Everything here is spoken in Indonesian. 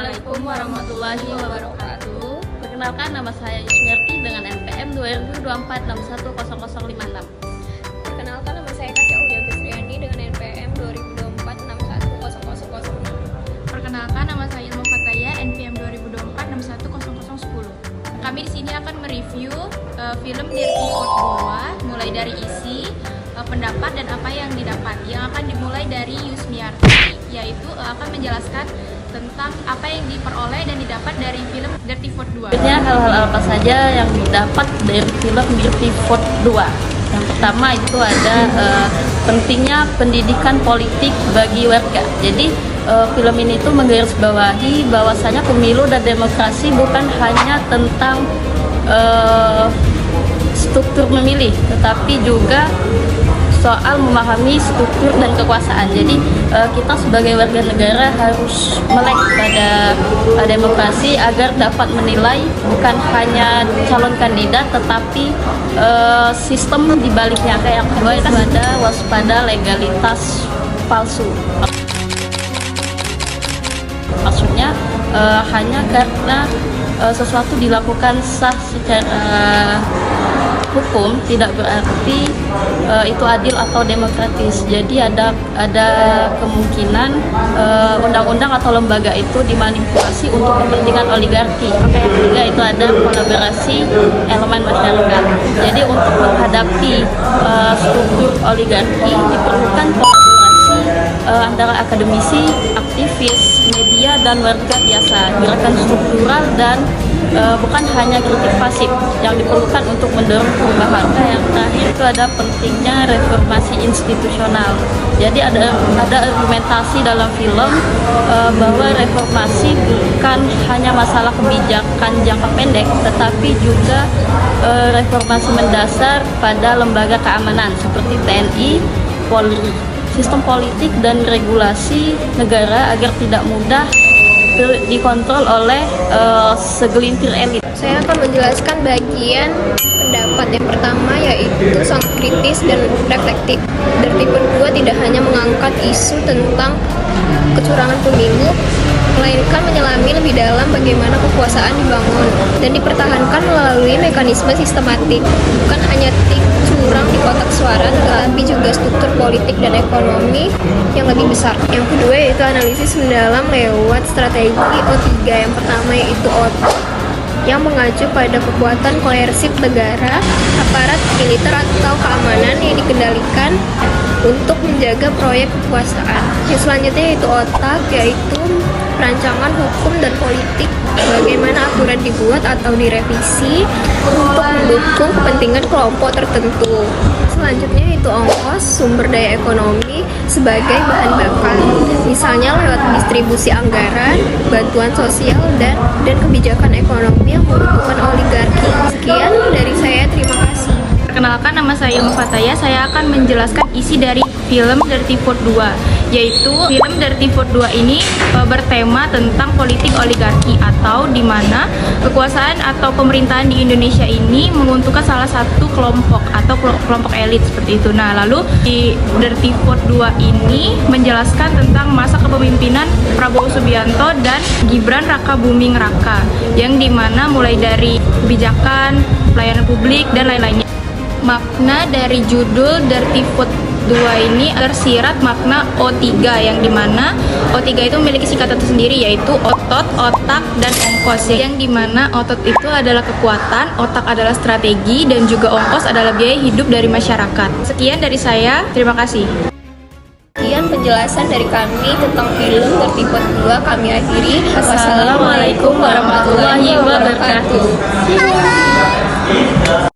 Assalamualaikum warahmatullahi wabarakatuh. Perkenalkan, nama saya Yusmerti dengan NPM 2024610056. Perkenalkan, nama saya Kasih Aulia Gusriani dengan NPM 2024610006. Perkenalkan, nama saya Ilmu Fataya, NPM 2024610010. Kami di sini akan mereview film Dirty Code 2, mulai dari isi, pendapat dan apa yang didapat. Yang akan dimulai dari Yusmiarti, yaitu akan menjelaskan tentang apa yang diperoleh dan didapat dari film Dirty Code 2. Sebenarnya hal-hal apa saja yang didapat dari film Dirty Code 2? Yang pertama itu ada pentingnya pendidikan politik bagi warga. Jadi film ini tuh menggarisbawahi bahwasanya pemilu dan demokrasi bukan hanya tentang struktur memilih, tetapi juga soal memahami struktur dan kekuasaan. Jadi kita sebagai warga negara harus melek pada demokrasi agar dapat menilai bukan hanya calon kandidat tetapi sistem di baliknya. Kayak yang kedua itu ada waspada legalitas palsu. Maksudnya hanya karena sesuatu dilakukan sah secara hukum tidak berarti itu adil atau demokratis. Jadi ada kemungkinan undang-undang atau lembaga itu dimanipulasi untuk kepentingan oligarki. Yang ketiga itu ada kolaborasi elemen masyarakat. Jadi untuk menghadapi struktur oligarki diperlukan kolaborasi antara akademisi, aktivis, media, dan warga biasa. Gerakan struktural dan bukan hanya kritik pasif yang diperlukan untuk mendorong perubahan. Yang terakhir itu ada pentingnya reformasi institusional. Jadi ada argumentasi dalam film bahwa reformasi bukan hanya masalah kebijakan jangka pendek, tetapi juga reformasi mendasar pada lembaga keamanan seperti TNI, Polri, sistem politik dan regulasi negara agar tidak mudah dikontrol oleh segelintir elit. Saya akan menjelaskan bagian pendapat yang pertama, yaitu sangat kritis dan reflektif. Dirty Code 2 tidak hanya mengangkat isu tentang kecurangan pemilu, melainkan menyelami lebih dalam bagaimana kekuasaan dibangun dan dipertahankan melalui mekanisme sistematik, bukan hanya tik curang di kotak suara, tetapi juga struktur politik dan ekonomi yang lebih besar. Yang kedua yaitu analisis mendalam lewat strategi O3. Yang pertama yaitu OTO, yang mengacu pada kekuatan koersif negara, aparat militer atau keamanan yang dikendalikan untuk menjaga proyek kekuasaan. Yang selanjutnya yaitu otak, yaitu perancangan hukum dan politik, bagaimana aturan dibuat atau direvisi untuk mendukung kepentingan kelompok tertentu. Selanjutnya itu ongkos, sumber daya ekonomi sebagai bahan bakar, misalnya lewat distribusi anggaran, bantuan sosial, dan kebijakan ekonomi yang menguntungkan oligarki. Sekian dari saya, terima kasih. Perkenalkan, nama saya Ilmu Fataya. Saya akan menjelaskan isi dari film Dirty Code 2, yaitu film Dirty Code 2 ini bertema tentang politik oligarki, atau di mana kekuasaan atau pemerintahan di Indonesia ini menguntungkan salah satu kelompok atau kelompok elit seperti itu. Nah, lalu di Dirty Code 2 ini menjelaskan tentang masa kepemimpinan Prabowo Subianto dan Gibran Rakabuming Raka, yang dimana mulai dari kebijakan, pelayanan publik, dan lain-lainnya. Makna dari judul Dirty Code 2 ini tersirat makna O3, yang dimana O3 itu memiliki singkatan tersendiri, yaitu otot, otak, dan ongkos, yang dimana otot itu adalah kekuatan, otak adalah strategi, dan juga ongkos adalah biaya hidup dari masyarakat. Sekian dari saya, terima kasih. Sekian penjelasan dari kami tentang film Dirty Code 2 kami akhiri. Wassalamualaikum warahmatullahi wabarakatuh.